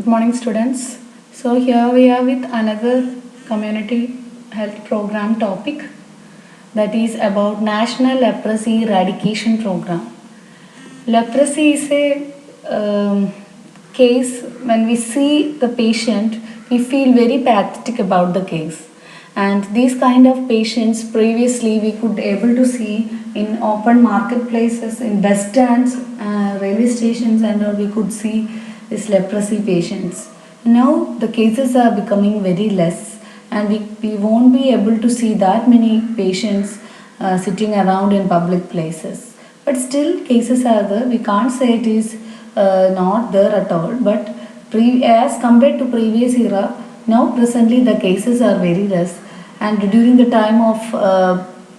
Good morning, students. So, here we are with another community health program topic, that is about National Leprosy Eradication Program. Leprosy is a case when we see the patient, we feel very pathetic about the case. And these kind of patients previously we could able to see in open marketplaces, in bus stands, railway stations, and we could see these leprosy patients. Now the cases are becoming very less, and we won't be able to see that many patients sitting around in public places. But still cases are there. We can't say it is not there at all. But as compared to previous era, now presently the cases are very less. And during the time of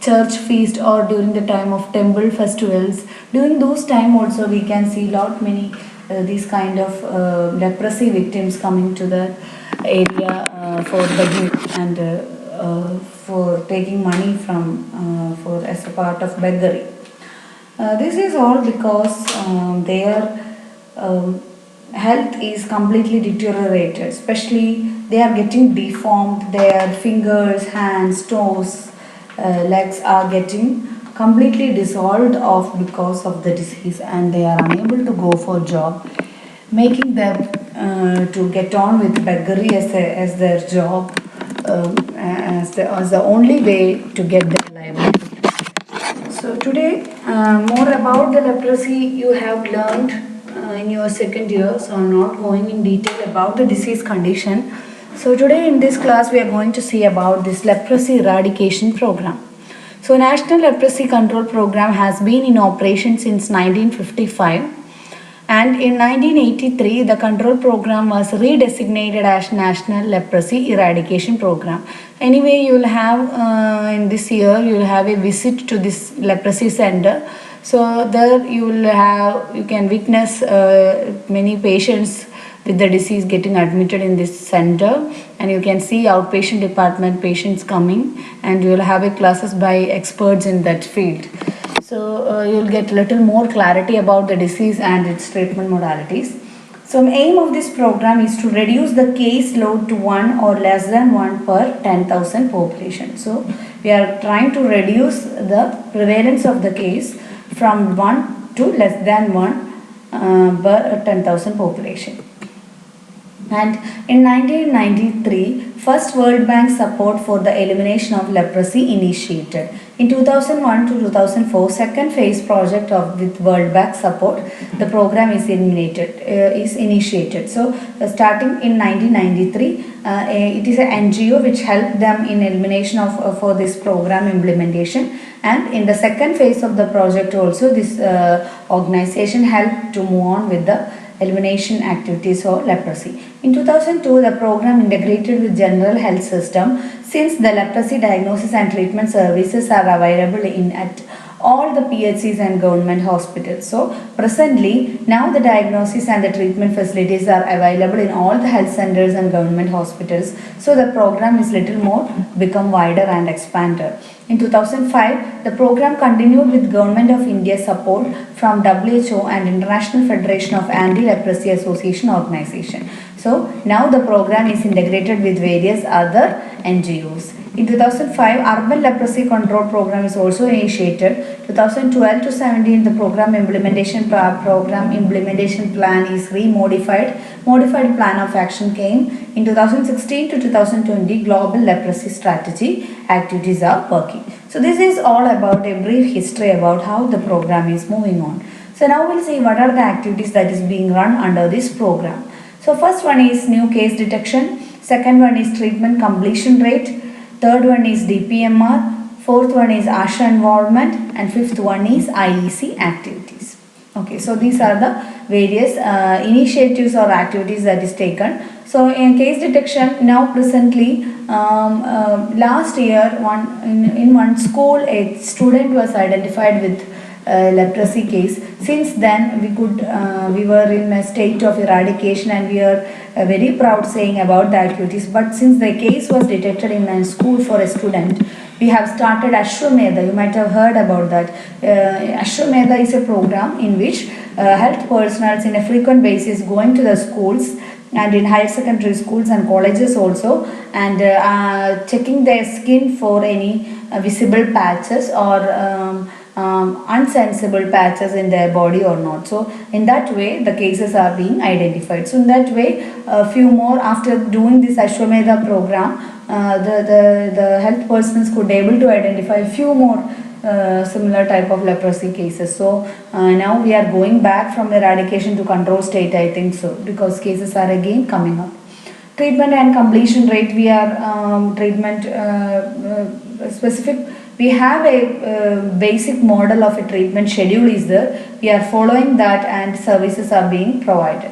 church feast or during the time of temple festivals, during those time also we can see lot many these kind of leprosy victims coming to the area for begging and for taking money from for as a part of beggary. This is all because their health is completely deteriorated, especially they are getting deformed, their fingers, hands, toes, legs are getting completely dissolved off because of the disease, and they are unable to go for job, making them to get on with beggary as their job, as the only way to get their livelihood. So today, more about the leprosy you have learned in your second year, so I'm not going in detail about the disease condition. So today in this class we are going to see about this leprosy eradication program. So National Leprosy Control Program has been in operation since 1955, and in 1983 the control program was redesignated as National Leprosy Eradication Program. Anyway, you will have in this year you will have a visit to this leprosy center. So there you can witness many patients with the disease getting admitted in this center, and you can see outpatient department patients coming, and you will have a classes by experts in that field. So you'll get little more clarity about the disease and its treatment modalities. So the aim of this program is to reduce the case load to 1 or less than 1 per 10,000 population. So we are trying to reduce the prevalence of the case from 1 to less than 1 per 10,000 population. And in 1993, first World Bank support for the elimination of leprosy initiated. In 2001 to 2004, second phase project with World Bank support, the program is initiated. So starting in 1993, it is an NGO which helped them in elimination of for this program implementation. And in the second phase of the project also, this organization helped to move on with the elimination activities of leprosy. In 2002, the program integrated with general health system, since the leprosy diagnosis and treatment services are available at all the PHCs and government hospitals. So presently, now the diagnosis and the treatment facilities are available in all the health centers and government hospitals. So the program is little more become wider and expanded. In 2005, the program continued with Government of India support from WHO and International Federation of Anti-Leprosy Association organization. So now the program is integrated with various other NGOs. In 2005, Urban Leprosy Control Program is also initiated. 2012 to 17, the program implementation plan is remodified. Modified plan of action came. In 2016 to 2020, Global Leprosy Strategy activities are working. So this is all about a brief history about how the program is moving on. So now we'll see what are the activities that is being run under this program. So first one is new case detection. Second one is treatment completion rate. Third one is DPMR, fourth one is ASHA involvement, and fifth one is IEC activities. Okay, so these are the various initiatives or activities that is taken. So in case detection, now presently, last year in one school, a student was identified with leprosy case. Since then we were in a state of eradication, and we are very proud saying about the activities. But since the case was detected in a school for a student, we have started Ashwamedha. You might have heard about that. Ashwamedha is a program in which health personnel in a frequent basis going to the schools and in higher secondary schools and colleges also, and checking their skin for any visible patches or unsensible patches in their body or not. So in that way the cases are being identified. So in that way, a few more after doing this Ashwamedha program, the health persons could able to identify a few more similar type of leprosy cases. So now we are going back from eradication to control state, I think so, because cases are again coming up. Treatment and completion rate, we are treatment specific. We have a basic model of a treatment schedule is there. We are following that and services are being provided.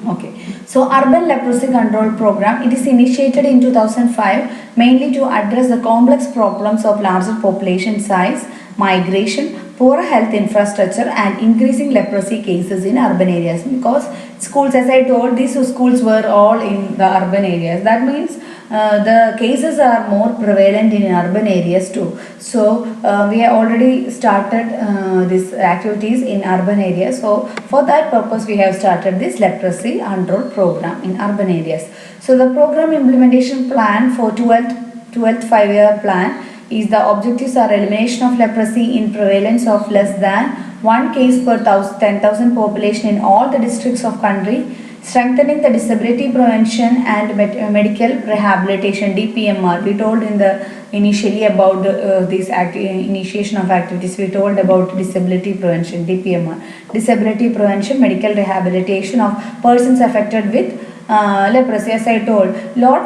Okay, so Urban Leprosy Control Program, it is initiated in 2005 mainly to address the complex problems of larger population size, migration, poor health infrastructure and increasing leprosy cases in urban areas, because schools, as I told, these schools were all in the urban areas. That means the cases are more prevalent in urban areas too. So we have already started these activities in urban areas. So for that purpose we have started this leprosy control program in urban areas. So the program implementation plan for 12th 5-year plan is, the objectives are elimination of leprosy in prevalence of less than 1 case per 10,000 population in all the districts of country, strengthening the disability prevention and medical rehabilitation, DPMR. We told in the initially about this initiation of activities, we told about disability prevention, DPMR, disability prevention, medical rehabilitation of persons affected with leprosy. As I told,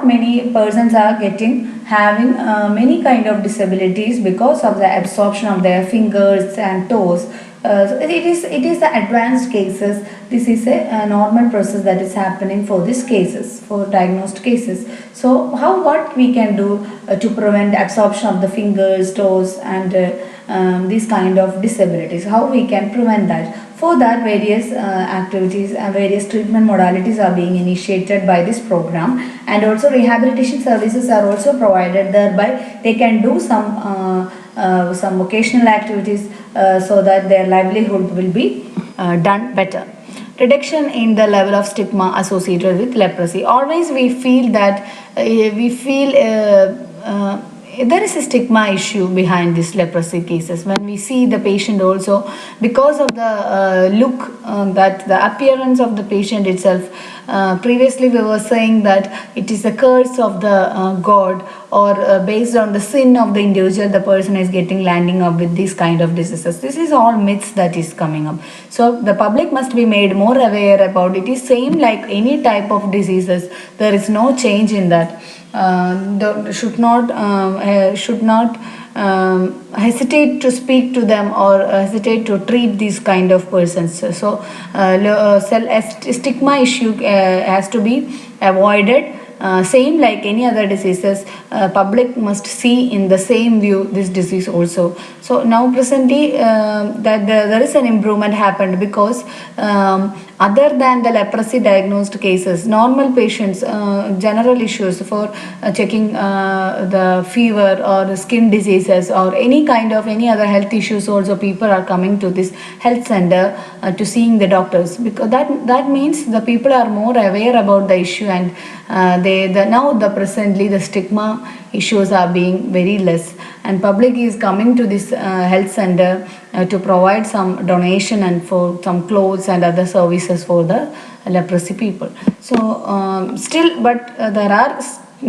many persons are having many kind of disabilities because of the absorption of their fingers and toes. So it is the advanced cases. This is a normal process that is happening for these cases, for diagnosed cases. So what we can do to prevent absorption of the fingers, toes and these kind of disabilities, how we can prevent that? For that, various activities and various treatment modalities are being initiated by this program, and also rehabilitation services are also provided. Thereby they can do some vocational activities so that their livelihood will be done better. Reduction in the level of stigma associated with leprosy. Always we feel that there is a stigma issue behind these leprosy cases. When we see the patient also, because of the look, that the appearance of the patient itself, previously we were saying that it is a curse of the god, or based on the sin of the individual, the person is landing up with these kind of diseases. This is all myths that is coming up. So the public must be made more aware about it. Is same like any type of diseases. There is no change in that. Should not hesitate to speak to them or hesitate to treat these kind of persons. So stigma issue has to be avoided. Same like any other diseases, public must see in the same view this disease also. So now presently that there is an improvement happened, because other than the leprosy diagnosed cases, normal patients, general issues for checking the fever or skin diseases or any other health issues also, people are coming to this health center to seeing the doctors, because that means the people are more aware about the issue, and now presently the stigma issues are being very less, and public is coming to this health center to provide some donation and for some clothes and other services for the leprosy people. So still, but there are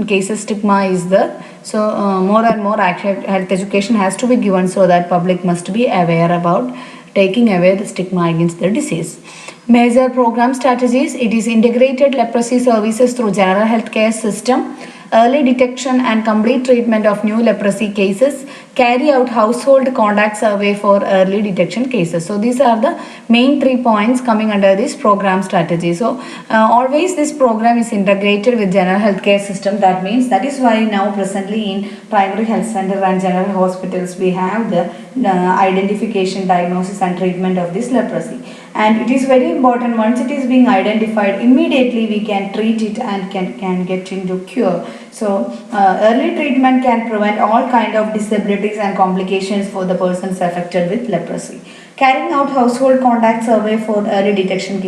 cases, stigma is there. So more and more health education has to be given, so that public must be aware about taking away the stigma against the disease. Major program strategies: it is integrated leprosy services through general healthcare system, early detection and complete treatment of new leprosy cases, carry out household contact survey for early detection cases. So these are the main 3 points coming under this program strategy. So always this program is integrated with general healthcare system. That means, that is why now presently in primary health center and general hospitals we have the identification, diagnosis and treatment of this leprosy. And it is very important, once it is being identified, immediately we can treat it and can get into cure. So early treatment can prevent all kind of disabilities and complications for the persons affected with leprosy. Carrying out household contact survey for early detection